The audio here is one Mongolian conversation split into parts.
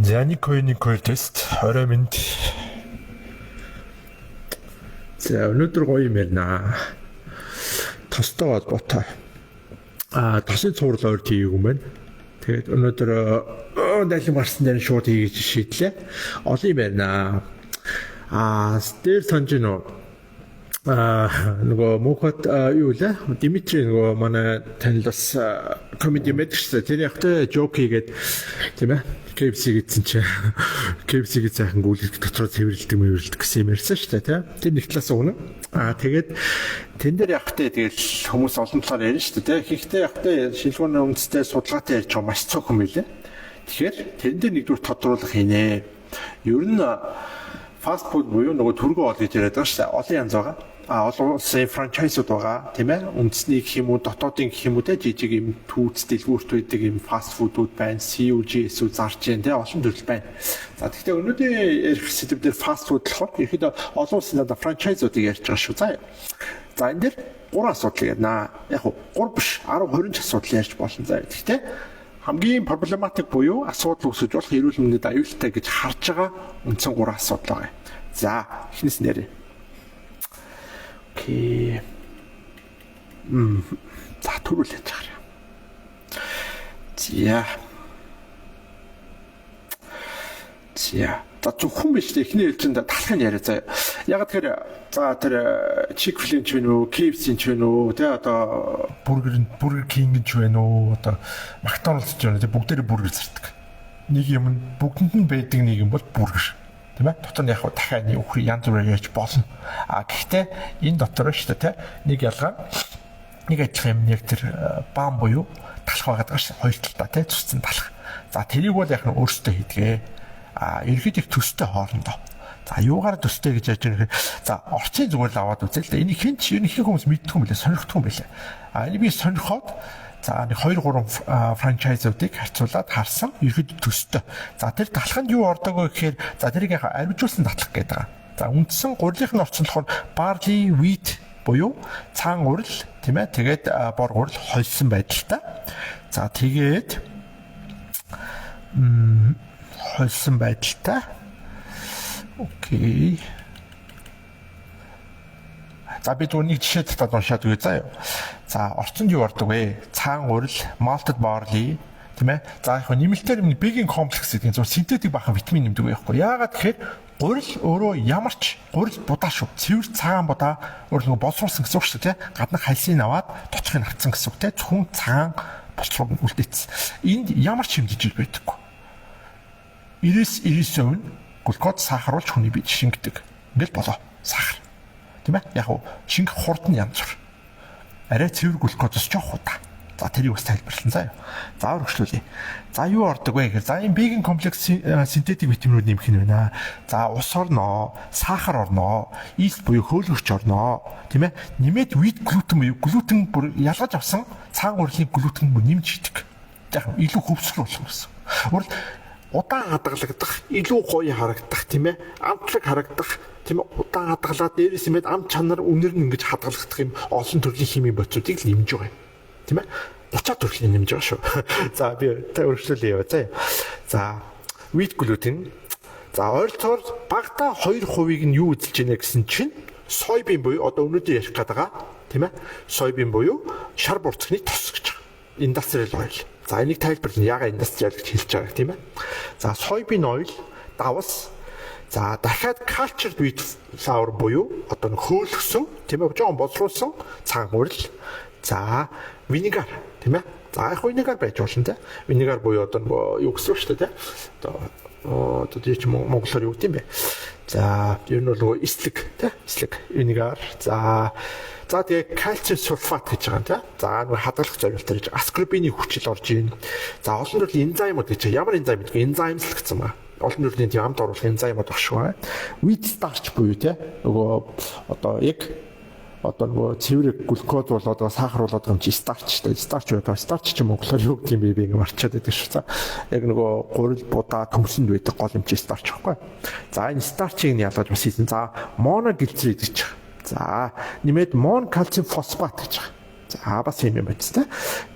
За Николь тест орой минь. За өнөөдөр гоё юм ярина. Тостой холбоотой. Тосын цуврал ойр хийгээгүй юм байна. Тэгээд өнөөдөр дайлан гарсан дээр шууд хийж шийдлээ. Олон юм ярина. Дээр санаж нөгөө мөхөт юу лээ? Димитри нөгөө манай танил бас комеди мэдчихсэн. Тэр ягтай жок хийгээд тийм ээ. KFC гэсэн чи KFC-ийг сайхан гүйлгэх дотроо цэвэрлдэг гэсэн юм ярьсан шүү дээ тийм. Тэр нэг талаас өгнө. Тэгээд тэн дээр ягтай тэгэл хүмүүс олон талаар ярина шүү дээ тийм. Хийхдээ ягтай шилгүүний үндэстэй судалгаатай ярьж байгаа маш цөөхөн байлээ. Тэгэхээр тэрэн дээр нэгдүгээр тодруулах хийнэ. Ер нь фаст фуд буюу нөгөө түргэн ол гэж яриад байгаа шүү дээ. Олон янз байгаа. Олон улсын франчайзууд байгаа тийм ээ. Үндэсний гэх юм уу, дотоодын гэх юм уу те жижиг юм түүц дэлгүүрт байдаг юм фаст фудууд байна. CUG эсвэл зарж जैन те олон төрөл байна. За тэгэхээр өнөөдрийн ярих сэдв дээр фаст фуд болохоор ихэд олон улсын франчайзуудыг ярьж байгаа шүү. За энэ дэр 3 асуудал ярина. Яг хуу 3 биш 10 20 ч асуудал ярьж болно заа. Гэхдээ хамгийн проблематик буюу асуудал үүсэж болох эрүүл мэндэд аюултай гэж харж байгаа үндсэн 3 асуудал байна. За эхнээс нь ярив. Окей. За төрүүлж харъя. За зөвхөн биш эхний ээлжинд талхын яриа заа. Яг тэр тэр Chick-fil-A ч вэ нүү, KFC ч вэ нүү, тэ одоо Burger King ч вэ нүү, одоо McDonald's ч вэ нүү, бүгдээрээ бургер зардаг. Нэг юм бүгдэнд нь байдаг нэг юм бол бургер. Тийм ээ. Дотор нь яг дахиад өхөр янз бүрээр яаж болно. Гэхдээ энэ дотор шүү дээ, тэ нэг ялгаа нэг ажлын юм яг тэр баам буюу талах байгаад байгаа шүү. Хоёр талдаа тэ цуцсан талах. За тэрийг бол яг нь өөртөө хийдгээ. Ерхэд их төстэй хоорондоо. За юугаар төстэй гэж яаж юм. За орчин зүгээр л аваад үзээ л дээ. Энийг хэн ч ерөнхий хүмүүс мэддэг юм билээ, сонирхдаг юм билээ. Энийг би сонирхоод за 2-3 франчайзуудыг харьцуулаад харсан ерхэд төстэй. За тэр талханд юу ордог вэ гэхээр за тэрийг яг арвижуулсан татлах гэдэг байгаа. За үндсэн гурилын орчин болохоор barley, wheat буюу цаан урал тийм ээ. Тэгээд бор урал хольсон байдалтай. За тэгээд хольсон байдалтай. Окей. За би зөв нэг жишээ татаад уншаад үгүй заа юу. За орчинд юу ордог вэ? Цаан урал, malted barley, тийм ээ. За яг нэмэлтээр нэг vegan комплекс гэдэг зөв синтетик бахан витамин нэмдэг байхгүй. Яагаад тэгэхээр гурил өөрөө ямар ч гурил будаа шүү. Цэвэр цагаан будаа өөрөө боловсруулсан гэсэн үг шүү дээ. Гаднах хальсыг аваад доцхыг авцсан гэсэн үг те. Зөвхөн цагаан боловсруулсан үлдээсэн. Энд ямар ч юм жижиг байдаггүй. 99% глюкоз сахаруулж хүний биед шингэдэг. Ингээл болоо. Сахар. Тийм ээ? Яг уу шингэх хурд нь янз бүр. Арай цэвэр глюкозос жоох удаа. За тэрийг бас тайлбарлсан заа юу. Заавар хөшлүүлье. За юу ордог вэ гэхээр за энэ vegan комплекс синтетик витаминууд нэмэх нь байна. За ус орноо, сахар орноо, ийст буюу хөөлгөгч орноо. Тийм ээ? Нэмээд wheat gluten буюу глютен бүр ялгаж авсан цаан урилын глютен бүр нэмж идэг. Яг илүү хөвсгөл болох гэсэн. Урал удаан хадгалагдах, илүү гоё харагдах тийм ээ. Амтлаг харагдах тийм ээ. Удаан хадгалаад дээрээс юмэд ам чанар үнэр нь ингэж хадгалагдах юм олон төрлийн химийн бодисуудыг л нэмж байгаа юм. Тийм ээ. 30 төрлийн нэмж байгаа шүү. За би та өргөжлүүлээ яваа заа. За wheat gluten. За ойролцоогоор багада 2%-ийг нь юу эзэлж байна гэсэн чинь soybean буюу одоо өнөөдөр ярих гээд байгаа тийм ээ. Soybean буюу шар бурцгны тос гэж байгаа. Industrial oil. За энийг тайлбарлана. Яагаад industrial гэж хэлж байгааг тийм ээ. За soybean oil, давас. За дахиад cultured wheat flour буюу одоо хөөлгсөн тийм ээ. Жоон боловсруулсан цагаан урал. За винегар тийм ээ. За яг винегар байж болно те. Винегар буюу одоо юу гэсэн үг шүү дээ те. Одоо тийч монголоор юу гэдэм бэ? За ер нь бол эслэг те. Эслэг винегар. За тэгээ кальциум сульфат гэж байгаа юм те. За нэг хадгалах зорилтоор гэж аскорбины хүчил орж ийн. За олон төрлийн энзаймууд гэж ямар энзайм гэдэг энзаймсл гэсэн байна. Олон төрлийн тийм амд оруулах энзаймууд багш байна. Wheat starch буюу те. Нөгөө одоо яг одоо нөгөө цэвэр глюкоз болоод сахар болоод юм чи старч те. Старч байдаг. Старч чи монголоор юу гэдэг юм бэ? Би ингэ марчаад байдаг шүү. За яг нөгөө гурил будаа төмсөнд байдаг гол юм чи старч байхгүй. За энэ старчийг нь ялгаж бас хийсэн. За моноглицерид гэж. За нэмээд мон кальциум фосфат гэж байгаа. За бас юм байна те.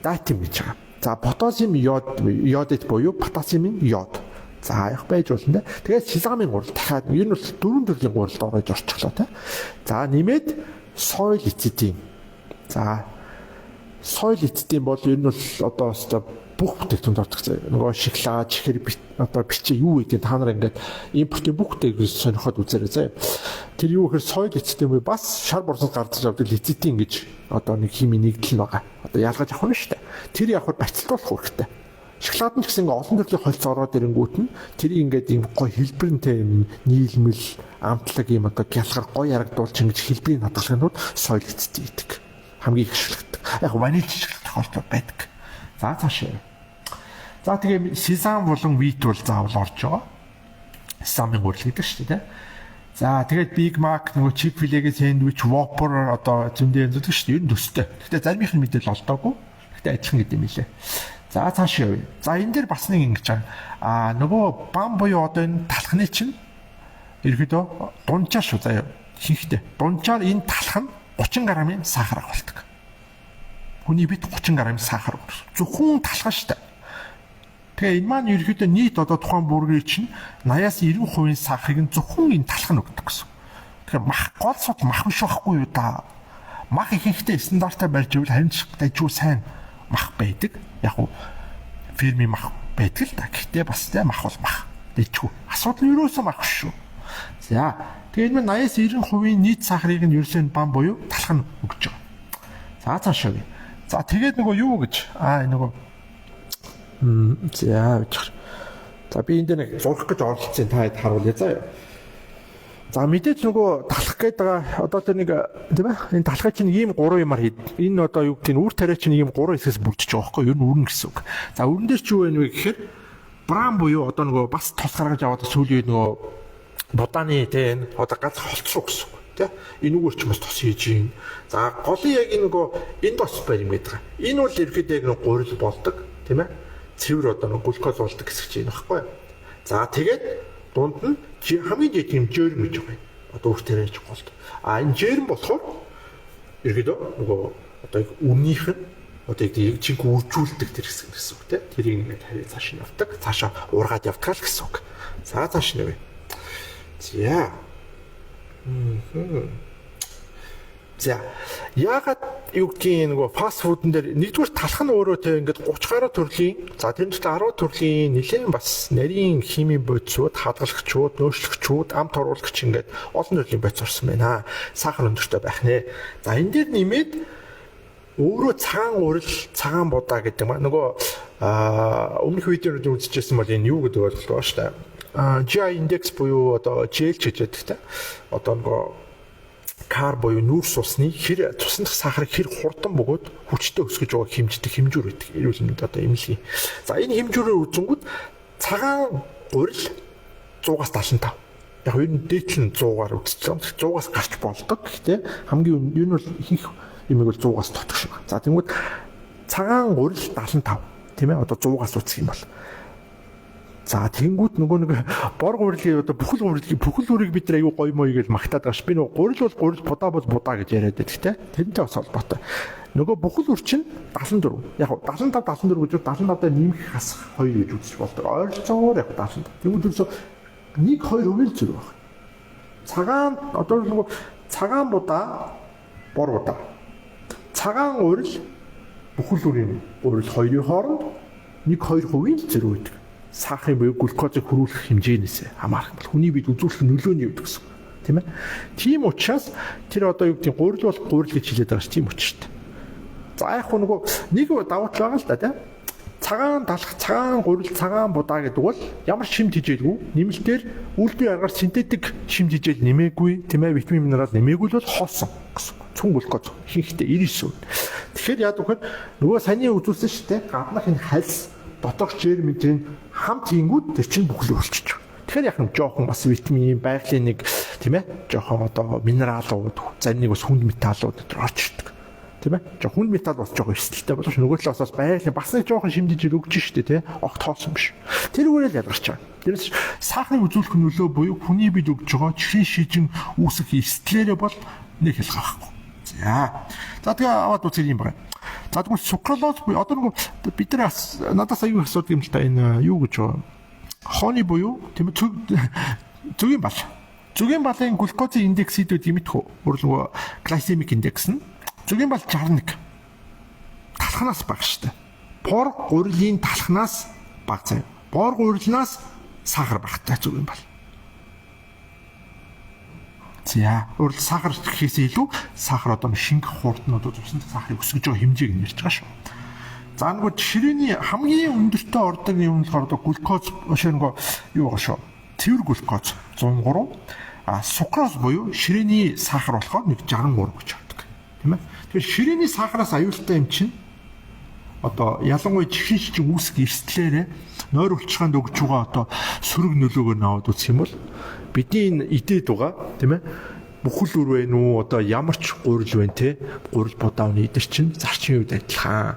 Датим гэж байгаа. За потасиум йод буюу потасиумын йод. За яг байж болно те. Тэгээд сезамын гурал дахиад энэ бол 4 төрлийн гуралд орж орчихлоо те. За нэмээд soil эцэдийн. За soil эцэдийн бол энэ бол одоо бүх бүтээгдэхүүнд ордог. Нөгөө шоколад, чихэр одоо бичээ юу гэдэг та нар ингээд импортын бүх бүтээгдэхүүн сонирхоод үзээрэй заа. Тэр юу гэхээр soil эцэдийн буюу бас шар борсод гарч авдаг эцэдийн гэж одоо нэг химийн нэгдэл байгаа. Одоо ялгаж авах нь шүү дээ. Тэр явахад бацилтуулах хэрэгтэй. Шоколад нь ч гэсэн олон төрлийн холц ороод ирэнгүүт нь тэрийг ингээд ийм гоё хэлбэрнтэй нийлмэл амтлаг ийм одоо гялгар гоё ярагдуулж ингэж хэлбэрийн хадгалагнууд soil эцэдийн идэг. Хамгийн их ашигладаг. Яг ваниль шоколад тохиолдол байдаг. За цаашаа. За тэгээ сезам болон wheat бол заавал орж байгаа. Сезамын гурил гэдэг шүү дээ. За тэгээд Big Mac нөгөө Chick-fil-A-гийн сэндвич, Whopper одоо зөндөө янз бүртэй шүү дээ. Ер нь төстэй. Гэхдээ заримын мэдээлэл олдоогүй. Гэхдээ адилхан гэдэг юм лээ. За цаашаа явъя. За энэ дээр бас нэг ингэж байгаа. Нөгөө бам буюу одоо энэ талхны чинь ерөөдөө дунджаа шүү заяа. Хинхтэй. Дунджаар энэ талх нь 30 грамын сахар агуулдаг. Хүний бид 30 грамм сахар зөвхөн талхан штэ. Тэгээ энэ маань ерөөдөө нийт одоо тухайн бүргийн чинь 80-аас 90% сахарыг нь зөвхөн энэ талхан өгдөг гэсэн. Тэгэхээр мах гол сууд мах биш байхгүй юу да. Мах ихэнхдээ стандартаар барьж ивэл харин ч дайжгүй сайн мах байдаг. Яг уу фермийн мах байдаг л да. Гэхдээ бас тэ мах бол мах. Дайжгүй. Асуудал нь юусоо мах шүү. За тэгээ энэ 80-аас 90% нийт сахарыг нь ерөөсөө бам буюу талхан өгч байгаа. За цаашаа. За тэгээд нөгөө юу гэж нөгөө за би энэ нэг зурх гэж оролцсон та хэд харуулъя заа. За мэдээж нөгөө талах гээд байгаа одоо тэр нэг тийм ээ энэ талхай чинь ийм 3 юмар хэд энэ одоо юу гэдэг нь үр тариа чинь ийм 3 хэсгээс бүрдэж байгаа байхгүй юу? Ер нь үрнэ гэсэн үг. За үрэн дээр чи юу вэ гэхээр брам буюу одоо нөгөө бас тос гаргаж аваад сүүлийн нөгөө будааны тийм одоо ганц холцсон гэсэн үг. Тэ энүүгээр ч бас тос хийж юм. За голын яг нөгөө энэ тос байр юм гэдэг. Энэ бол ерөөдөө яг нэг гурил болдог тийм ээ. Цэвэр одоо нэг глюкоз болдог хэсэг чинь багхгүй. За тэгээд дунд нь хамгийн жижиг юм жирм гэж байгаа юм. Одоо үр тариач голд. Энэ жирм болохоор ерөөдөө нөгөө одоо үннийх нь одоо яг чиг үржүүлдэг тэр хэсэг гэсэн үг тийм. Тэрийг ингээд хариу цааш нь явдаг. Цаашаа уургаад явдаг л гэсэн үг. За цааш нь. За За яагаад юу гэдгийг нөгөө фаст фудн дээр нэгдүгээр талх нь өөрөө те ингээд 30 гаруй төрлийн за тэр нь 10 төрлийн нэлээд бас нарийн химийн бодисууд, хадгалагчуд, нөөцлөгчуд, амт оруулагч ингээд олон төрлийн бодис орсон байна. Сахар өндөртэй байх нэ. За энэ дээр нэмээд өөрөө цагаан урал, цагаан будаа гэдэг маа нөгөө өмнөх видеонууд үзчихсэн бол энэ юу гэдэг ойлголт байна шүү дээ. GI index буюу одоо GL гэж яддаг та. Одоо нөгөө кар буюу нүүрс усны хэр цусных сахарыг хэр хурдан бөгөөд хүчтэй өсгөж байгааг хэмждэг хэмжүүр байдаг. Эрүүл мэндэд одоо эмнэлгийн. За энэ хэмжүүрээр үзэнгүүт цагаан гурил 100-аас 75. Яг ер нь дээдл нь 100-аар үзсэн. 100-аас гарч болдог. Гэхдээ хамгийн ер нь бол ихэнх юмыг бол 100-аас дотох шиг. За тэгмүүд цагаан гурил 75 тийм ээ одоо 100-аас үзэх юм бол. За тэнгууд нөгөө нэг бор гурилын одоо бүхэл үрийг бид нар аюу гоё мой гэж магтаад байгаа ш. Би нөгөө гурил бол гурил будаа бол будаа гэж яриад байдаг те. Тэрнтэй бас холбоотой. Нөгөө бүхэл үр чинь 74. Яг 75 74 гэж 75-аар нэмэх хасах 2 гэж үзэж болдог. Ойролцоогоор яг 75. Тэгвэл ерөөсө 1-2% л зэрэг байна. Цагаан одоо нөгөө цагаан будаа бор будаа. Цагаан гурил бүхэл үрийн гурил 2-ын хооронд 1-2% л зэрэг байдаг. Сахарын буюу глюкозыг хөрвүүлэх хэмжээнээс хамаарах бол хүний бид үзүүлэх нөлөөний хувьд гэсэн. Тийм ээ. Тийм учраас тэр одоо юу гэдэг гурил бол гурил гэж хэлээд байгаа ш. Тийм учраас. За яг нөгөө нэг давуу тал байгаа л да тийм. Цагаан талах, цагаан гурил, цагаан будаа гэдэг бол ямар шимт хижээлгүй нэмэлтээр үйлдвэрийн аргаар синтетик шимт хижээл нэмээгүй, тийм ээ, витамин минерал нэмээгүй л хоосон гэсэн. Цүн глюкоз ихэнхдээ 99%. Тэгэхээр яадаг вэ? Нөгөө саний үзүүлсэн ш. Тийм. Гаднах энэ хальс дотоох жирмийн хамт хийнгүүд тэр чинь бүхэл өөрчилж байгаа. Тэгэхээр яг нэг жоохон бас витамин, байгалийн нэг тийм ээ, жоохон одоо минералууд, зарим нэг бас хүнд металлууд тэр орж ирдэг. Тийм ээ. Хүнд металл бас жоохон эрсдэлтэй боловч нөгөө талаас бас байгалийн бас нэг жоохон шимдэж өгч штэ тий. Огт хоосон биш. Тэрүүгээр л ядарч байгаа. Тэрнээс сахарын үзүүлэх нөлөө буюу хүний бид өгж байгаа чихрийн шижин үүсэх эрсдлээрээ бол нэг хэлэх байхгүй. За тэгээ аваад үзэх юм байна. За тэгвэл сукралоз буюу одоо нөгөө бид нар надаас аюу асуудаг юм л та энэ юу гэж байгаа. Хооны буюу тийм ээ зүгийн бал. Зүгийн балын глюкозын индекс идүүд юм итгэв. Өөрөлдөө глайцемик индекс нь зүгийн бал 61. Талхнаас бага штэ. Бор гурилын талхнаас бага заяа. Бор гурилнаас сахар багтай зүгийн бал. За, өөрөлд сахар гэхээс илүү сахар одоо шинг хууртнуудад усан сахарыг өсгөж байгаа хэмжээг нь ярьж байгаа шүү. За нөгөө ширээний хамгийн өндөртөө ордог юм болохоор одоо глюкоз ширэнго юу байгаа шүү. Цэвэр глюкоз 103, сукроз буюу ширээний сахар болохоор 163 гэж ордог. Тийм ээ. Тэгэхээр ширээний сахараас аюултай юм чинь одоо ялангуяа чихрийн шижиг үүсэх эрсдлээрээ нойр улчгаанд өгж байгаа одоо сөрөг нөлөөгөө наваад үзэх юм бол бидний энэ идээд байгаа тийм ээ бүхэл үр вэ нү одоо ямар ч гурил вэ те гурил будааны идэр чинь зарчмын үед адилхан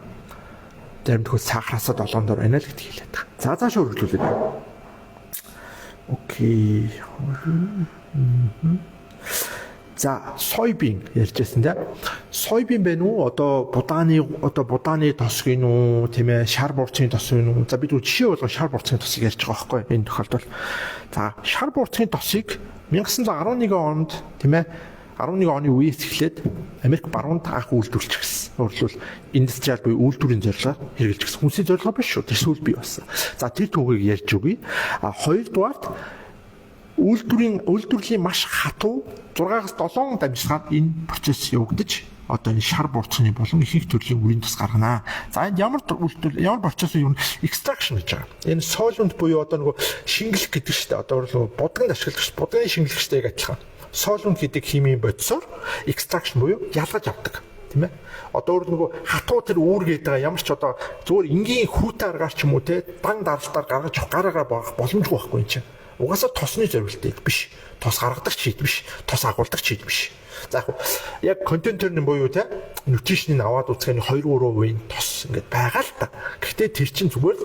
зарим тохиол сахараасаа долоондор байна л гэдэг хэлээд байгаа. За цаашаа өргөжлүүлээд байна. Окей. За сойбин ярьжсэн те. Сойбин байна уу? Одоо будааны тос гин үү? Тийм ээ, шар буурцгийн тос гин үү? За бид жишээ болгоо шар буурцгийн тосыг ярьж байгаа байхгүй энэ тохиолдолд. За шар буурцгийн тосыг 1911 онд тийм ээ 11 оны үеэс эхлээд Америк баруунд анх үйлдвэрлэж гисэн. Өөрөлдвөл индустриал буюу үйлдвэрийн зорилгоор хэрэгжилж гисэн. Хүнсийн зорилго биш шүү. Тэр сүүл бий болсон. За тэр түүхийг ярьж өгье. Хоёрдугаарт үйлдвэрлэлийн маш хатуу 6-аас 7 дамжлагаар энэ процесс явагдаж одоо энэ шар буурцны болон ихэнх төрлийн үрийн тус гаргана. За энд ямар процесс юу extraction гэж байгаа. Энэ solvent буюу одоо нөгөө шингэлэх гэдэг чинь одоо будганд ашигладаг будганы шингэлэгчтэй яг адилхан. Solvent гэдэг химийн бодисоор extraction буюу ялгаж авдаг. Тийм ээ. Одоо нөгөө хатуу тэр үүргээд байгаа ямар ч одоо зөвхөн энгийн хүүтэй аргаар ч юм уу те дан даралтаар гаргаж гараагаа боломжгүй байхгүй юм чинь. Угаасаа тосны зорилтыг биш. Тос гаргадаг чийд биш. Тос агуулдаг чийд биш. За яг контентер нь буюу те нутришнийг аваад үзэхний 2-3% тос ингээд байгаа л та. Гэхдээ тэр чинь зүгээр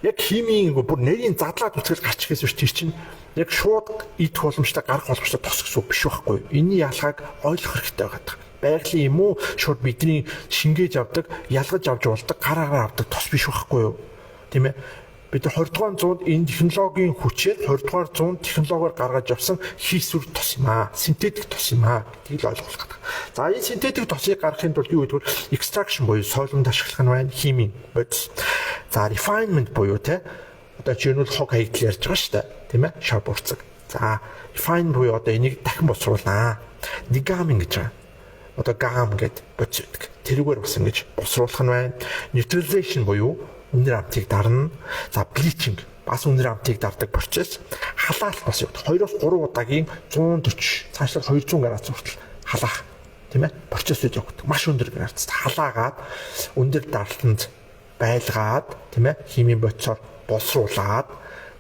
яг химийн бүр нэрийн задлаад үзэл гарч ихээс биш тэр чинь яг шууд идэх боломжтой гарах боломжтой тос гэсэн үг биш байхгүй. Энийн ялгааг ойлгох хэрэгтэй байгаа. Байгалийн юм уу шууд бидний шингээж авдаг, ялгаж авч болдог, гараагаар авдаг тос биш байхгүй юу? Тийм ээ. Бид 20 дугаар зуунд энэ технологийн хүчээр 20 дугаар зуунд технологиор гаргаж авсан хийсвэр тос юм аа, синтетик тос юм аа гэдгийг ойлгох хэрэгтэй. За энэ синтетик тосыг гаргахын тулд юу гэдэг вэ? Extraction буюу сойлонд ашиглах нь байна, химийн бодис. За refinement буюу те одоо жишээнүүл хог хаягдл ярьж байгаа шүү дээ, тийм ээ? Шар буурцаг. За refine буюу одоо энийг дахин босруулнаа. Degamming гэж байгаа. Одоо gam гэдэг бодис үүдэг. Тэрүүгээр бас ингэж босруулах нь байна. Neutralization буюу үнэр амтыг дарна. За bleaching бас үнэр амтыг дардаг процесс. Халаалт бас юу. 2-3 удаагийн 140 цаашлаад 200 градус хүртэл халаах тийм ээ процессыг явуулдаг. Маш өндөр градуст халаагаад өндөр даралтанд байлгаад тийм ээ химийн бодисоор боловсруулад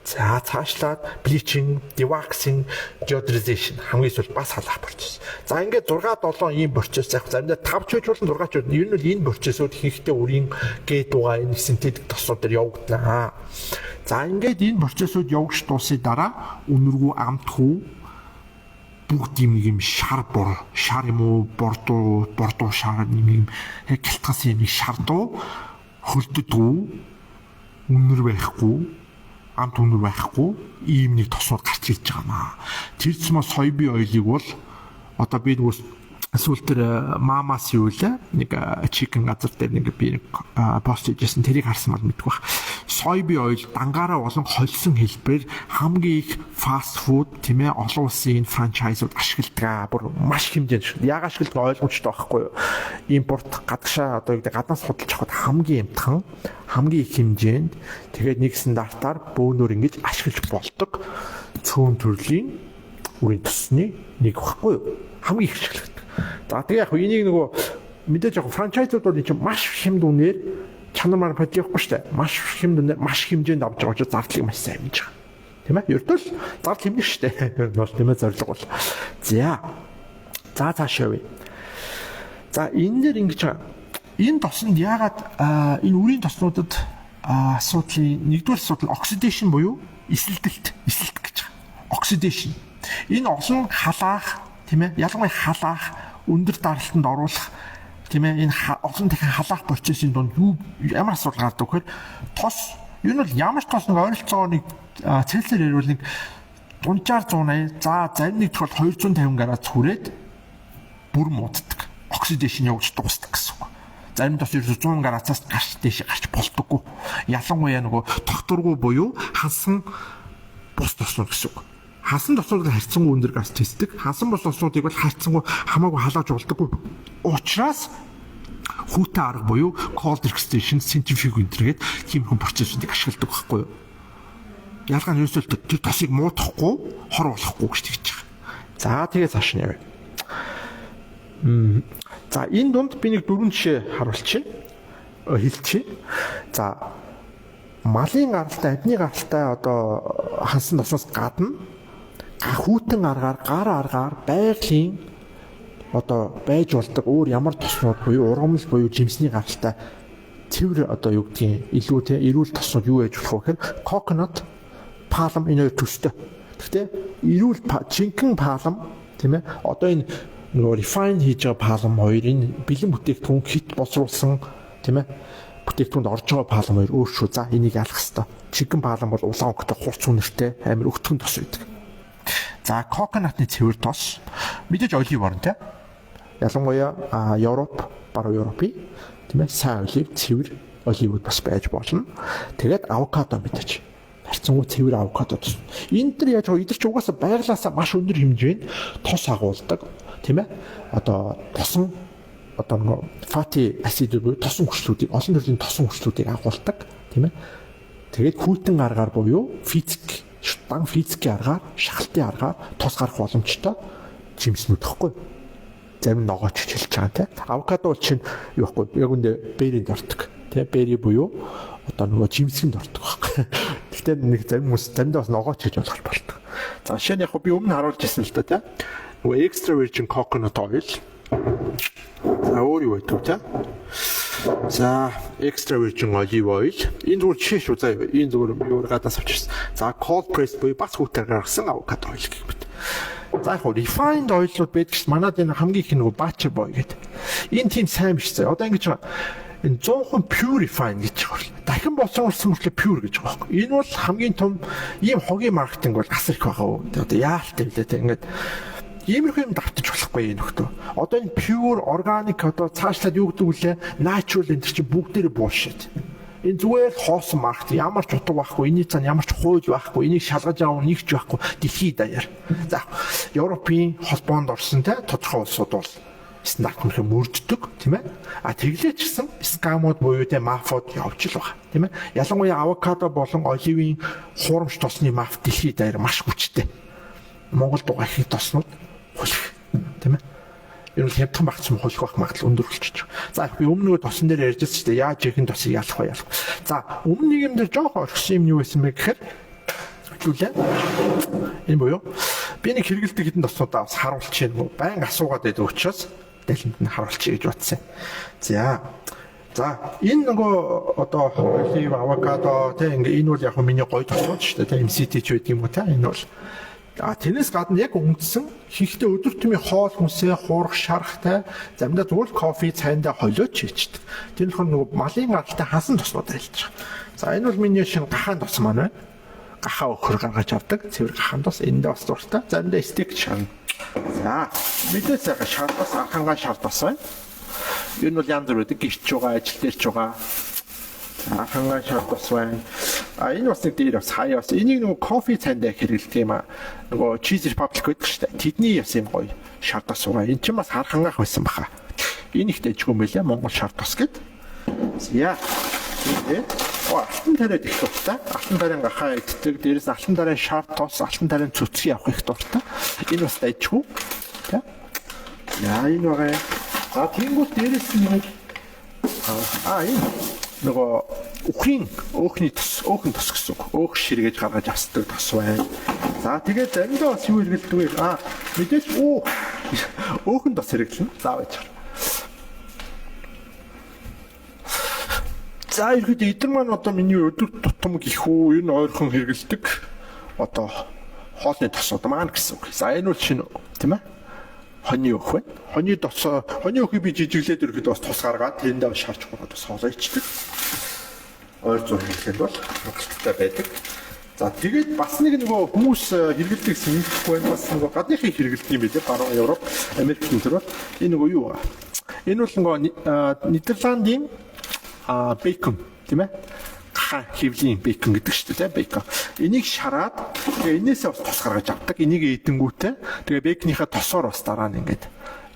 за цаашлаад bleaching, dewaxing, deodorization хамгийн сүүл бас халаах процесс. За ингээд 6-7 ийм процесс яг заримдаа 5 ч болон 6 ч ер нь бол энэ процессууд ихэнхдээ үрийн гээд байгаа энэ синтетик тоснууд дээр явагдана. За ингээд энэ процессууд явагч дуусны дараа үнэргүй амт хүү бүгд юм шар юм уу бордуу шар юм яг гялтгас юм шардуу хөлдөдгүү үнэр байхгүй амт үнэр байхгүй ийм нэг тоснууд гарч ирж байгаа маа. Тэр цэма соёби ойлыг бол одоо би нөгөө сүүл тэр мамас юу лээ нэг чикен газар дээр нэг би пост хийжсэн тэрийг харсан бол мэдгүй бах. Соёби ойл дангаараа болон холсон хэлбэрээр хамгийн их фаст фуд тийм ээ олон улсын франчайзууд ашигладаг. Бүр маш хэмжээнд шүү. Яг ашигладаг ойлгомжтой байхгүй юу? Импорт гадагшаа одоо гаднаас худалдаж авахд хамгийн амтхан хамгийн их хэмжээнд тэгээд нэг стандартаар бөөнөр ингэж ашиглаж болдог цөөн төрлийн үрийн тосны нэг багхгүй юу? Хамгийн их ашигладаг. За тэгээ яг энийг нөгөө мэдээж яг франчайзууд бол энэ маш хэмд үнээр чанар мар бодихгүй шүү дээ. Маш хэмд үнээр маш хэмжээнд авч байгаа учраас зардлыг маш сайн хэмжиж байгаа. Тийм ээ? Ердөө л зардал хэмнэх шүү дээ. Ер нь бол тийм ээ зорилго бол. За цаашаа вэ. За энэ дээр ингэж байгаа. Энэ тоснд яагаад энэ үрийн тоснуудад асуудлын нэгдүгээр асуудал oxidation буюу эсэлт гэж байгаа. Oxidation. Энэ олон халаах тийм ээ ялангуяа халаах өндөр даралтанд оруулах тийм ээ энэ олон дахин халаах процессын донд ямар асуудал гардаг вэхээр тос ер нь бол ямар ч тос нэг ойролцоогоо нэг Цельсиэр ярил нэг дунджаар 180, за зарим нэг тохиолдолд 250 градус хүрээд бүр мууддаг. Оксидашн явж дуусдаг гэсэн үг. Зарим тос 100 градусаас гарч дээш гарч болдоггүй. Ялангуяа нөгөө тогтворгүй буюу хансан бус тоснууд гэсэн үг. Хансан тоснуудыг харьцангуй өндөр газ тесдэг. Хансан бус тоснуудыг бол харьцангуй хамаагүй халааж болдоггүй. Учираас хүүтэй арга буюу cold extraction, centrifuge энтергээд тиймэрхүү процессыг ашигладаг байхгүй юу? Ялгаа нь ерөөсөө тэр тосыг муудахгүй, хор болохгүй гэж тэгж байгаа. За тэгээ цааш нь явъя. За энэ дунд би нэг 4 жишээ харуулчих. Хэлчих. За малын гаралтай, адны гаралтай одоо хансан тосноос гадна хүүтэн аргаар, гар аргаар байгалийн одоо байж болдог өөр ямар тоснууд буюу ургамал буюу жимсний гаралтай цэвэр одоо юу гэдгийг илүү те эрүүл тоснууд юу яаж болох вэ гэхээр coconut, palm энэ хоёр төстэй. Гэхдээ эрүүл жинхэнэ palm тийм ээ одоо энэ нөгөө refine хийж байгаа palm хоёр энэ бэлэн бүтээгдэхүүн хит боловсруулсан тийм ээ бүтээгдэхүүнд орж байгаа palm хоёр өөр шүү. За энийг ялах хэрэгтэй. Жинхэнэ palm бол улаан өнгөтэй хурц үнэртэй амар өгтгөн тос байдаг. За coconut-ны цэвэр тос мэдээж олив орно те. Ялангуяа Европ, баруун Европын тийм ээ сайн олив, цэвэр оливуд бас байж болно. Тэгээд авокадо мэдээж харьцангуй цэвэр авокадо тос. Энд дэр яаж идэрч угаасаа байглаасаа маш өндөр хэмжээнд тос агуулдаг тийм ээ. Одоо тосон одоо нөгөө fatty acid буюу тосон хүчлүүдийг олон төрлийн тосон хүчлүүдийг агуулдаг тийм ээ. Тэгээд хүүтэн аргаар буюу физикийн аргаар, шахалтын аргаар тос гарах боломжтой жимснүүд гэхгүй. Зарим ногооч хичээлж байгаа те. Авокадо бол чинь юу гэхгүй яг үндэ бэринд ордог. Тэ бэри буюу одоо нөгөө жимсгэнд ордог байхгүй. Гэхдээ нэг зарим хүмүүс заримдаа бас ногооч хийж болох болдог. За жишээ нь яг би өмнө харуулж ирсэн л та те. Нөгөө extra virgin coconut oil. За өөр юу байдаг те. За extra virgin olive oil. Энэ зүгээр жишээ шүү. За энэ зүгээр өөр гадаас авчихсан. За cold pressed буюу бас хүүтээр гаргасан авокадо oil гэх мэт. За яг refined oil-ууд байдаг ш. Манайд энэ хамгийн их нэг Butcher Boy гэдэг. Энэ тийм сайн биш заа. Одоо ингэж энэ 100% pure refined гэж байгаа. Дахин боловсруулсан мөртлөө pure гэж байгаа байхгүй. Энэ бол хамгийн том ийм хогийн маркетинг бол асар их байгаа. Одоо яалт юм лээ те. Ингээд иймэрхүү юм давтаж болохгүй энэ нөхдөө. Одоо энэ pure organic одоо цаашлаад юу гэдэг вүлээ natural энэ чинь бүгдээрээ bullshit. Энэ зүгээр хоосон маркет ямар ч утга байхгүй, энэний цаана ямар ч хууль байхгүй, энийг шалгаж авах нэгч байхгүй дэлхийд даяар. За Европын холбоонд орсон те тодорхой улсууд бол стандарт нөхөө мөрддөг тийм ээ. А тэглээч гэсэн скамууд буюу те мафууд явж л байгаа тийм ээ. Ялангуяа авокадо болон оливын хуурамч тосны маф дэлхийд даяар маш хүчтэй. Монголд байгаа их тоснууд хулих тийм ээ. Ер нь хямдхан багцсан хулих байх магадлал өндөр болчихж байгаа. За би өмнө нөгөө тосон дээр ярьжсэн чинь яаж ихэнх тосыг ялах вэ? За өмнө нэг юм дээр жоохон орхисон юм юу байсан бэ гэхээр хэлүүлээ. Энэ буюу би нэг хэрэгэлдэг хэдэн тоснуудаа бас харуулчих юм. Баян асуугаад байдаг учраас дэлгэнд нь харуулчих гэж бодсон. За энэ нөгөө одоо олив, авокадо тийм ингээ энэ бол яг миний гоё тоснууд шүү дээ. MCT ч байдаг юм уу та энэ бол тэрнээс гадна яг үндсэн хийхдээ өдөр тутмын хоол хүнсээ хуурах шарахтай заримдаа зүгээр кофе цайндаа холиоч хийчдэг. Тэр нь нөгөө малын гаралтай хасан тоснууд айлж байгаа. За энэ бол миний шинэ гахаан тос маань байна. Гахаа өхөр гаргаж авдаг цэвэр гахаан тос эндээ бас дуртай. Заримдаа стейк шарна. За мэдээ сайхан шартас анхангаа шартас байна. Энэ бол янз бүр үүдэг гэрч байгаа, ажил дээр ч байгаа. Анхангаа шартас байна. Энэ бас нэг дээр бас хаяа бас энийг нөгөө кофе цайндаа хэрэглэдэг юм аа. Нөгөө Cheese Republic гэдэг шүү дээ. Тэдний бас юм гоё шарт бас байгаа. Энэ ч бас хархангаах байсан баха. Энэ их дэжгүй юм байлаа Монгол шарт бас гэд. Яа. Алтан тариад их дуртай. Алтан тарийн гахаа иддэг. Дээрээс алтан тарийн шарт тос, алтан тарийн цүцгий авах их дуртай. Энэ бас дэжгүй. Тэ. Яа энэ байгаа. За тэнгуут дээрээс нэг энэ нөгөө өөхний тос гэсэн үг. Өөх ширгээж гаргаж авсдаг тос байна. За тэгээд заримдаа бас юу хэрэглэдэг вэ? Мэдээж өөхөн тос хэрэглэнэ. За байж. За ихэд эдгээр маань одоо миний өдөр тутам гих үү энэ ойрхон хэрэглэдэг одоо хоолны тосууд маань гэсэн үг. За энэ бол шинэ тийм ээ. Хоны өөх байна. Хоны өөхийг би жижиглээд ирэхэд бас тус гаргаад тэрэндээ шаарч гоод бас хоолоо ичдэг. Ойр зур хэлэхэд бол хангалттай байдаг. За тэгээд бас нэг нөгөө хүмүүс хэрэгэлдэг сэндхгүй бас нөгөө гадныхыг хэрэгэлдэг юм билээ. Баруун Европ, Америк төр бол энэ нөгөө юу вэ? Энэ бол нөгөө Нидерландын бейкон тийм ээ? Хевлийн бейкон гэдэг шүү дээ, бейкон. Энийг шараад тэгээ энээсээ бас тос гаргаж авдаг. Энийг эдэнгүүтээ тэгээ бейкныхаа тосоор бас дараа нь ингээд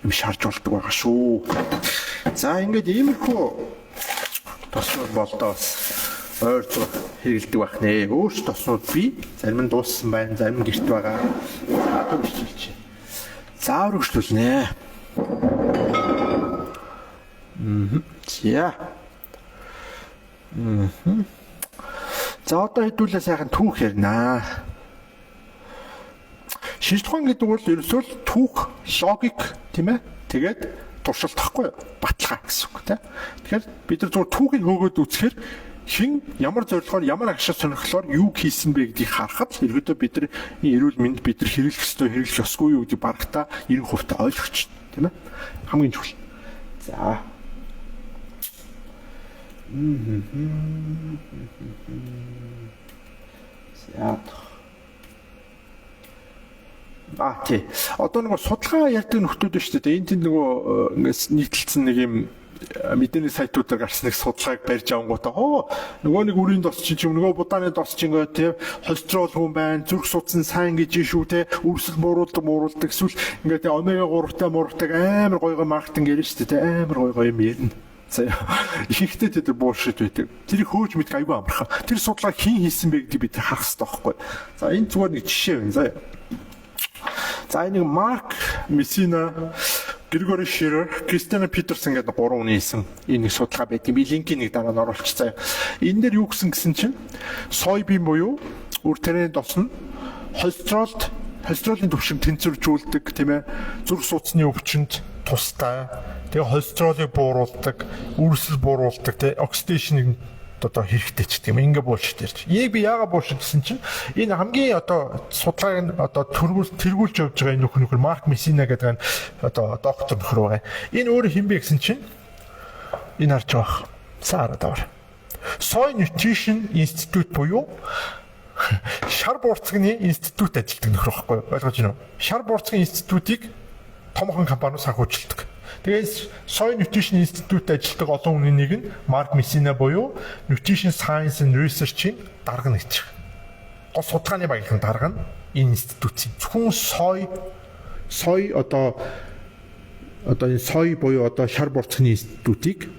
юм шарж болдог байгаа шүү. За ингээд иймэрхүү тоснууд болдоо бас ойр зур хэрэгэлдэг байх нэ. Өөрч тоснууд бий. Зарим нь дууссан байна, зарим нь гэрт байгаа. За үргэлжлүүлж. За үргэлжлүүлнэ. За. За одоо хэдүүлээ сайхан түүх ярина. Шинжлэх ухаан гэдэг бол ерөөсөө түүх, логик тийм ээ. Тэгээд туршилт тахгүй баталгаа гэсэн үг тийм. Тэгэхээр бид нар зөвхөн түүхийг хөөгөөд үзэхээр хин ямар зорилгоор ямар агшаа сонирхлоор юу хийсэн бэ гэдгийг харахад ерөөдөө бидний эрүүл мэнд бид нар хэрэглэх ёстой хэрэглэх ёсгүй юу гэдгийг барагтаа 90% та ойлгоч тийм ээ. Хамгийн чухал. За. Тий. Одоо нөгөө судалгаа ярьдаг нөхдүүд байна шүү дээ. Энд тийм нөгөө ингээс нийтэлсэн нэг юм мэдээний сайтуудаар гарсан нэг судалгааг барьж авангуудаа нөгөө нэг үрийн дос чинь нөгөө будааны дос чинь ингээд тий холестерол хүн байна, зүрх судас нь сайн гэж шүү те, үрсэл мууруулдаг эсвэл ингээд омега 3-тай муурдаг амар гоё маркетинг ярина шүү дээ. Амар гоё юм ярина. За ихэнхдээ тэр буушид байдаг. Тэрийг хөөж мэдэх айгүй амархан. Тэр судалгаа хэн хийсэн бэ гэдгийг бид харах хэрэгтэй байхгүй. За энэ зүгээр нэг жишээ байна. За энэ Марк Мессина, Григори Ширер, Кристиана Питерсон гэдэг 3 хүний хийсэн энэ судалгаа байдаг. Би линкийг нэг дараа нь оруулчихсан. Энэ дээр юу гэсэн чинь соёбин буюу үр тарианы дос нь холестеролын түвшинг тэнцвэржүүлдэг тийм ээ. Зүрх судасны өвчнөд тустай. Тэгээ холестеролыг бууруулдаг, үрсэл бууруулдаг, тэгээ оксидашныг одоо хэрэгтэй ч гэдэг юм. Ингээ бууштай ярьж. Энийг би яагаад бууштай гэсэн чинь энэ хамгийн одоо судалгааг нь одоо тэргүүлж явж байгаа энэ нөхөр Марк Мессина гэдэг нь одоо доктор нөхөр байгаа. Энэ өөрөө хэн бэ гэсэн чинь энэ харж байгаа. Сара давар. Soy Nutrition Institute буюу шар буурцагны институт ажилладаг нөхөр байхгүй юу? Ойлгож байна уу? Шар буурцагын институтыг томхон компаниуд санхүүжилдэг. Тэгээс Soy Nutrition Institute ажилладаг олон хүний нэг нь Марк Мессина буюу Nutrition Science and Research-ийн дарга нэгч. Гол судалгааны баялагын дарга нь энэ институт. Зөвхөн soy одоо энэ soy буюу одоо шар буурцагны институтыг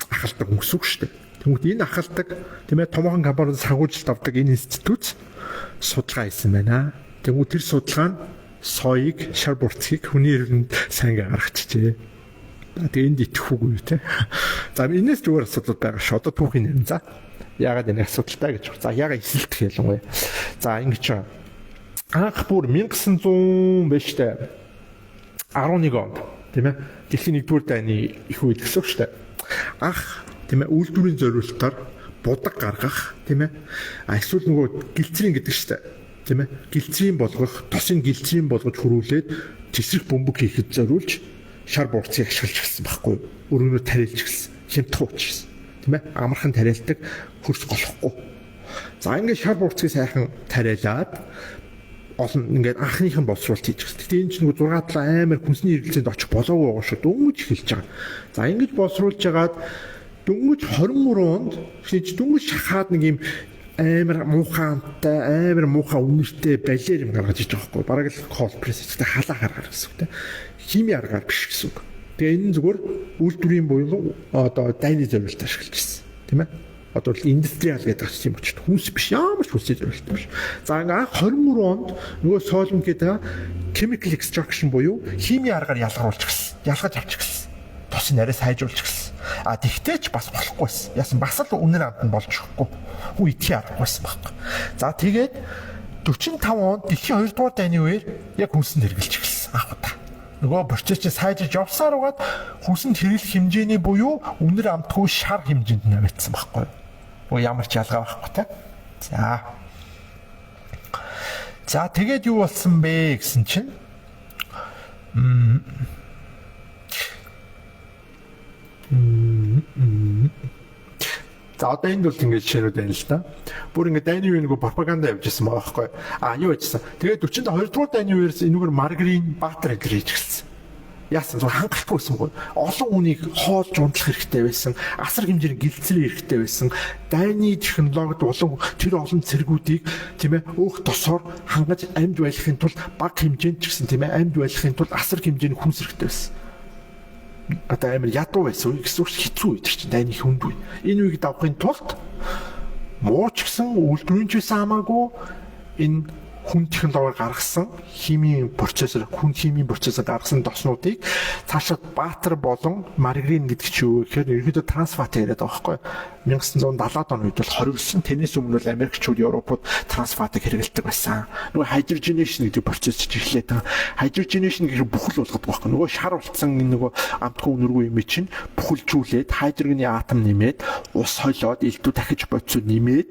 ахалдаг хүмүүс үг шүү дээ. Тэгмээд энэ ахалдаг тийм ээ томоохон компаниуд санхүүжилт авдаг энэ институт судалгаа хийсэн байна. Тэгмээд тэр судалгаа нь соёыг, шар бурцгийг хүний эрүүнд сайн гаргачихжээ. Тэгээ энд итгэхгүй юу те. За энэс зүгээр асуудал байгаа ш. Одоо түүхийн нэр. За яагаад энэ асуудалтай гэж. За яагаад эсэлтэх ялангуяа. За ингэж анх бүр 1900 биш те 11 онд тийм ээ. Дэлхийн 1-р дайны их үед гэсэн үг шүү дээ. Анх тийм ээ үйлдвэрийн зориулалтаар будаг гаргах тийм ээ. Эсвэл нөгөө гэлцрийн гэдэг шүү дээ. Тийм ээ. Гэлцрийн болгох, тосыг гэлцрийн болгож хөрвүүлээд тесрэх бөмбөг хийхэд зориулж шар буурцыг ашиглаж гисэн байхгүй юу? Өргөнөөр тариалж гисэн. Хямдхан учраас. Тийм ээ. Амархан тариалдаг, хөрс голохгүй. За ингээд шар буурцыг сайхан тариалаад олон ингээд анхныхан боловсруулалт хийж гисэн. Гэтэ энэ чинь 6 амар хүнсний эргэлзээнд очих болоогүй байгаа шүү. Дөнгөж эхэлж байгаа. За ингэж боловсруулж ягаад дөнгөж 23 онд дөнгөж шахаад нэг юм амар муухайтай, амар муухай үнэртэй балер юм гаргаж иж байгаа байхгүй. Бараг л кол пресс гэдэг халаа гаргах гэсэн үг те. Хими аргаар биш гэсэн үг. Тэгээ энэ зүгээр үйлдвэрийн буюу одоо дайны зориулалт ашиглаж ирсэн. Тийм ээ. Одоо л индустриал гэдэг чинь юм очиж хүнс биш ямар ч хүнсний зориулалт биш. За ингээ анх 23 онд нөгөө солонд гэдэг chemical extraction буюу хими аргаар ялгаруулж гисэн. Ялгаж авчих гисэн. Тос нарийн сайжруулж гисэн. А тэгтээ ч бас болохгүйсэн. Яасан бас л үнэр амт нь болж өгөхгүй. Хүү итгэе аргагүйсэн байхгүй. За тэгээд 45 онд дэлхийн 2-р дайны үеэр яг хүнсэнд хэрэгжилж эхэлсэн анх удаа. Нөгөө процесс сайжиж явсаар угаад хүнсэнд хэрэглэх хэмжээний буюу үнэр амтгүй шар хэмжээнд навигдсан байхгүй. Оо ямар ч ялгаа байхгүй те. За тэгээд юу болсон бэ гэсэн чинь За одоо энд бол ингэж жишээнүүд байна л да. Бүр ингэ дайны үе нэг пропаганда явж ирсэн байгаа байхгүй. Юу яжсан. Тэгээд 42 дугаар дайны үеэс энэгээр маргарин баатар эдэр хийж гэлсэн. Яасан зөв хангалтгүй байсангүй. Олон хүнийг хоолж унтлах хэрэгтэй байсан. Асар хэмжээний гэлцрээ хэрэгтэй байсан. Дайны технологид тэр олон цэргүүдийг тийм ээ өөх тосоор хангаж амьд байлгахын тулд бага хэмжээнд ч гэсэн тийм ээ амьд байлгахын тулд асар хэмжээний хүнс хэрэгтэй байсан. Одоо амар ядуу байсан үе гэсэн үг хэцүү үед чинь дайны хүнд үе. Энэ үеийг давахын тулд муу ч гэсэн үйлдвэрийн ч байсан хамаагүй энэ хүн технологиор гаргасан химийн процессор гаргасан доснуудыг цаашаа баатар болон маргарин гэдэг чи юу гэхээр ерөөдөө трансфат яриад байгаа байхгүй 1970-аад оны үед бол 29 тэрнээс өмнө бол Америкчууд Европод трансфатыг хэрэглэдэг байсан. Нөгөө hydrogenation гэдэг процесс ч эхлээд байгаа. Hydrogenation гэхээр бүхэл болгодог байхгүй. Нөгөө шар болцсон нөгөө амтгүй үнэргүй юм чинь бүхэлжүүлээд хайдрогены атом нэмээд ус хойлоод элдв дахиж бодисууд нэмээд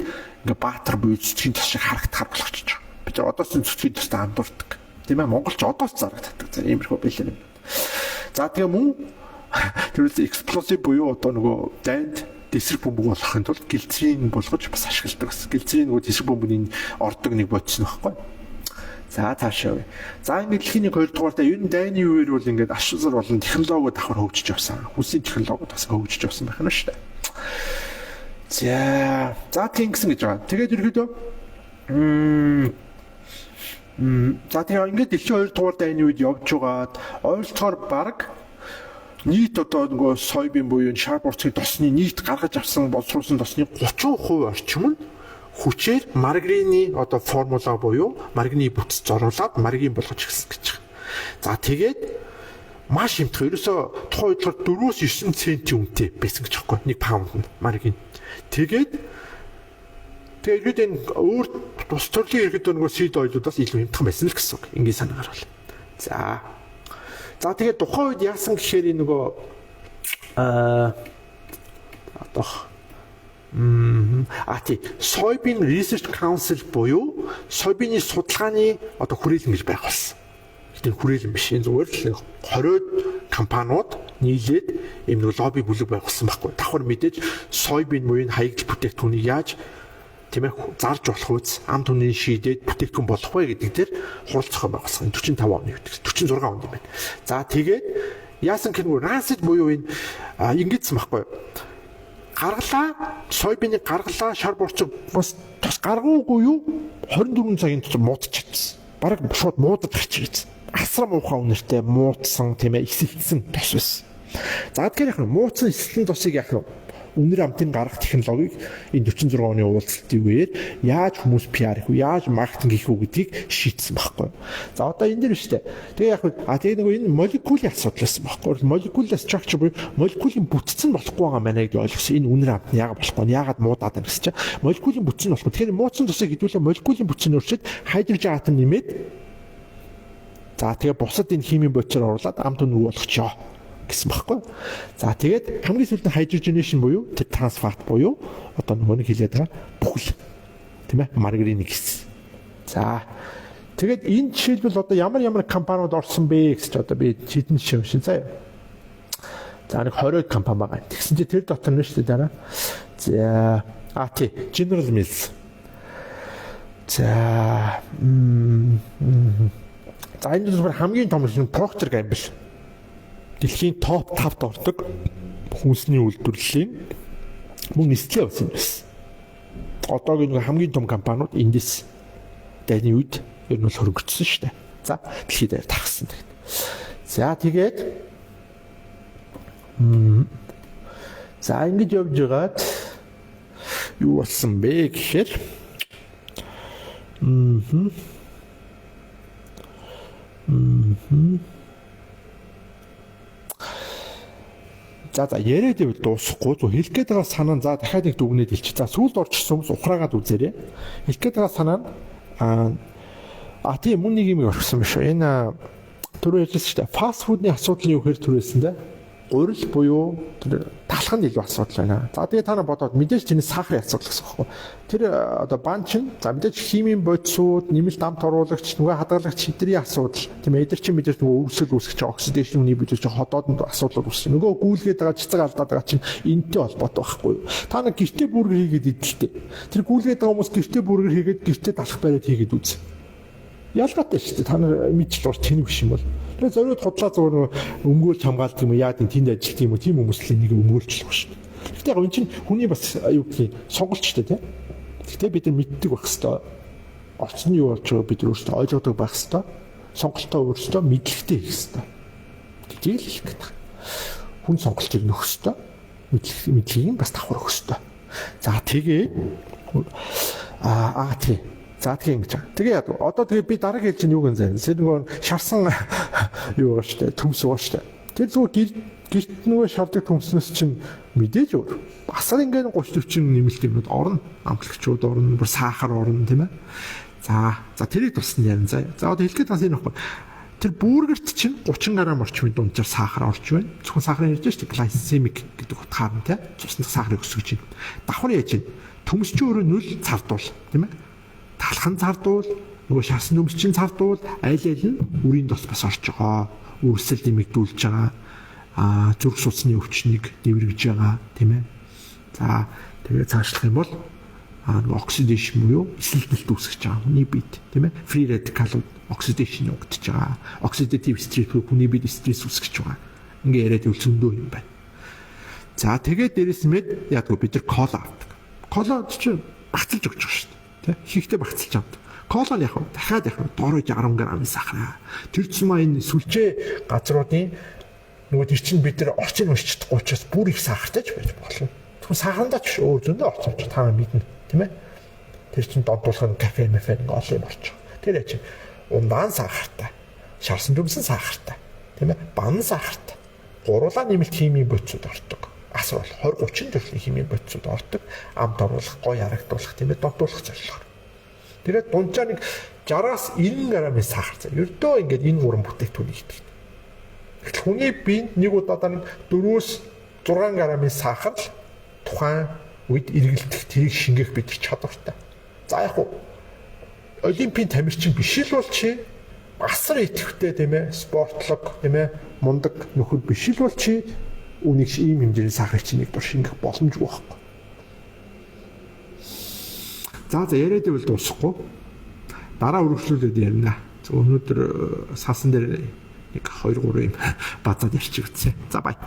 ингээ баатар буюу цэцгийн тос шиг харагдахаар болгочих жоо. Бид одоос нь цэцгийн тостой андуурдаг. Тийм ээ Монголч одоос зарагддаг. За иймэрхүү байлаа юм. За тэгээ мөн тэрээс explosive буюу одоо нөгөө дайнд дэсрэг бөмбөг болохын тулд гэлцрийн болгож бас ашигладаг бас. Гэлцрийн нөгөө дэсрэг бөмбөгийн ордог нэг бодис нөхгүй. За цаашаа. За ингээд дэлхийн 2 дугаартай ер нь дайны үеэр бол ингээд ашиглал болон технологиуд давхар хөгжиж явсан. Хүнсийн технологиуд бас хөгжиж явсан байх нь шүү дээ. За тийм гэсэн гэж байгаа. Тэгээд ерөөдөө за тэгээ ингээд дэлхийн 2 дугаар дайны үед явж байгаад ойролцоогоор баг нийт одоо нөгөө соёбын буюу шарборцгийн тосны нийт гаргаж авсан боловсруулсан тосны 30% орчим нь хүчээр маргарины одоо формула буюу маргарины бүтц зориулаад маргарин болгож ирсэн гэж байна. За тэгээд маш хэмтэх ерөөсө тухайн үед 4-9 цент үнэтэй байсан гэж байна. 1 паунд нь маргарин. Тэгээд энэ өөр тус төрлийн иргэд нөгөө сид ойлуудаас илүү хямдхан байсан л гэсэн үг. Ингээд санаагаар бол. За тэгээд тухайн үед яасан гэхээр энэ нөгөө Soybean Research Council буюу соёбины судалгааны одоо хүрээлэн гэж байх болсон. Гэтэл хүрээлэн биш. Энэ зүгээр л 20 компаниуд нийлээд ийм нэг лобби бүлэг байх болсон байхгүй. Давхар мэдээж соёбын буюу хаягдл бүтээгдэхүүнийг яаж тийм ээ зарж болох үз ам түмний шийдээд бүтээгдэхүүн болох вэ гэдэг дээр хуралцах байх болсон. 45 оны үед 46 онд юм байна. За тэгээд яасан гэвэл Rancid буюу энэ ингэсэн байхгүй. Гаргалаа соёбины гаргалаа шар борцог бас тус гаргуугүй юу 24 цагийн дотор муудчихсан. Бараг шууд муудад гарчихсан. Асар муухай үнэртэй муудсан тийм ээ эсэлтсэн тос байсан. За тэгэхээр яг муудсан эсэлтэн тосыг яг үнэр амтын гаргах технологиг энэ 46 оны уулзалтын үеэр яаж хүмүүс PR хийх вэ, яаж маркетинг хийх вэ гэдгийг шийдсэн байхгүй. За одоо энэ дэр шүү дээ. Тэгээ яг тэгээ нөгөө энэ молекулын асуудал байсан байхгүй. Молекулын structure буюу молекулын бүтцэн болохгүй байгаа мэнэ гэж ойлгосон. Энэ үнэр амт нь яагаад болохгүй, яагаад муудаад байна гэсэн чинь молекулын бүтцэн болохгүй. Тэгэхээр муудсан тусыг хэдүүлээ молекулын бүтцэн өөрчилд хайдрожен атом нэмээд за тэгээ бусад энэ химийн бодисоор оруулаад ам түн рүү болгочоо гэсэн баггүй. За тэгээд хамгийн сүүлд нь hydrogenation буюу тэр трансфат буюу одоо нөгөө нэг хэлээд байгаа бүхэл тийм ээ маргарин гэсэн. За тэгээд энэ жишээлбэл одоо ямар компаниуд орсон бэ гэж одоо би хэдэн жишээ уншин заяа. За нэг 20 компани байгаа. Тэгсэн чинь тэр дотор нь шүү дээ дараа. За General Mills. За энэ зүйл хамгийн том нь Procter Gamble. Дэлхийн топ 5-д ордог хүнсний үйлдвэрлэлийн мөн Nestlé болсон юм байна. Одоогийн хамгийн том компаниуд эндээс дайны үед ер нь хөрөнгөцсөн шүү дээ. За дэлхийд дээр тархсан. За тэгээд за ингэж явж байгаад юу болсон бэ гэхээр За яриад ивэл дуусахгүй зөв хэлэх гээд байгаа санаа за дахиад нэг дүгнээд хэлчих. За сүүлд орчихсон хүмүүс ухраагаад үзээрэй. Хэлэх гээд байгаа санаа тийм мөн нэг юм орчихсон биш үү? Энэ түрүү ярьжсэн шүү дээ. Фаст фудны асуудал юу гэхээр түрүүсэн дээ. урил буюу тэр талханд илүү асуудал байна. За тэгээ та нар бодоод мэдээж тэрний сахарын асуудал гэсэн үг. Тэр одоо бан чинь за мэдээж химийн бодисууд, нэмэлт амт оруулагч, нөгөө хадгалагч хэдрийн асуудал тийм ээ. Эдгээр чинь мэдээж нөгөө үүсэл үүсгэж оксидашн үний бидэж хотоодонд асуудал үүсгэж. Нөгөө гүйлгээд байгаа цэцэг алдаад байгаа чинь энэтэй холбоотой байхгүй юу? Та нар гэртээ бүргэр хийгээд идэлтэй. Тэр гүйлгээд байгаа хүмүүс гэртээ бүргэр хийгээд гэртээ талах бариад хийгээд үз. Ялгаатай шүү дээ. Та нар мэдчих дуус тэнэг биш юм бол. Тэгээ зориуд худлаа зүгээр өмгөөлж хамгаалт юм уу яа гэвэл тэнд ажилт юм уу тийм хүмүүсийн нэг өмгөөлчлөх шүү дээ. Гэхдээ яг энэ чинь хүний бас аюу гэх сонголттой тийм. Гэхдээ бид нар мэддэг байх хэвээр орчны юу болж байгааг бид өөрсдөө ойлгодог байх хэвээр сонголтоо өөрсдөө мэдлэгтэй хийх хэвээр. Тэжээл хийх гэдэг. Хүн сонголтыг нөх хэвээр мэдлэгийг бас давхар өгөх хэвээр. За тэгээ тийм. За тэгээ ингэж. Тэгээ одоо тэгээ би дараагийн хэлж чинь юу гэн зэн. Нөгөө шарсан юу байгаа штэ, төмс байгаа штэ. Тэр зүгээр гэрт нөгөө шардаг төмснөөс чинь мэдээж өөр. Басар ингээд 30 40 нэмэлтүүд орно. Амтлагчуд орно, бүр сахар орно тийм ээ. За тэрийг тусна ярина заа. За одоо хэлгээд бас энэ баггүй. Тэр бүүргэрт чинь 30 г орчмын дунджаар сахар орж байна. Зөвхөн сахарын ярьж штэ, глайсемик гэдэг утгаар нь тийм. Цусны сахарыг өсгөж байна. Давхар яаж байна? Төмс чинь өөрөө нүл цардуул тийм ээ. Талхан цардуул, нөгөө шарсан төмсчин цардуул, айл нь үрийн дос бас орж байгаа. Үрсэл нэмэгдүүлж байгаа. Зүрх судасны өвчнийг дэвэргэж байгаа, тийм ээ. За тэгээ цаашлах юм бол нөгөө оксидашн буюу эсэлтэлт үүсгэж байгаа хүний биед, тийм ээ. Фри радикалууд оксидашн явагдаж байгаа. Оксидатив стресс хүний биед стресс үүсгэж байгаа. Ингээ яриад үл зөндөө юм байна. За тэгээд дээрэс мэд яг бид нар кола авдаг. Кола чинь багцалж өгч байгаа шүү дээ. Тэ хийхдээ багцалж авдаг. Кола нь яг дахиад доорож 10 г сахар. Тэр цэма энэ сүлжээ газруудын нөгөө тэр чинь бид нар орчин уншчихдаг учраас бүр их сахартай ч байж болно. Тэгвэл сахарандаа ч өөр зөндөө орцолж та мэднэ, тийм ээ. Тэр чинь додуулах нь кафе, олон юм орчих. Тэр яа чи ундаан сахартай, шарсан төмсөн сахартай, тийм ээ. Бан сахартай. Гурлаа нэмэлт химийн бодисууд ордог. Асуул 20 30 төрлийн химийн бодисууд ордог. Амт оруулах, гоё харагдуулах, тийм ээ, додуулах зорилгоор. Тэгээд дунджаа нэг 60-аас 90 г-ийн сахар заа. Ердөө ингээд энэ гурван бүтээгдэхүүн хийдэг. Тэгэхээр хүний биед нэг удаа нэг 4-6 г-ийн сахар л тухайн үед эргэлдэх тэрийг шингээх бид чадвартай. За яг уу олимпийн тамирчин биш л бол чи асар идэвхтэй тийм ээ, спортлог тийм ээ, мундаг нөхөр биш л бол чи үнийг ийм хэмжээний сахарыг чинь нэг дур шингэх боломжгүй байхгүй. За яриад байвал дуусахгүй. Дараа үргэлжлүүлээд ярина. Өнөөдөр саасан дээр нэг 2 3 юм базаад ярьчих үзье. За бай.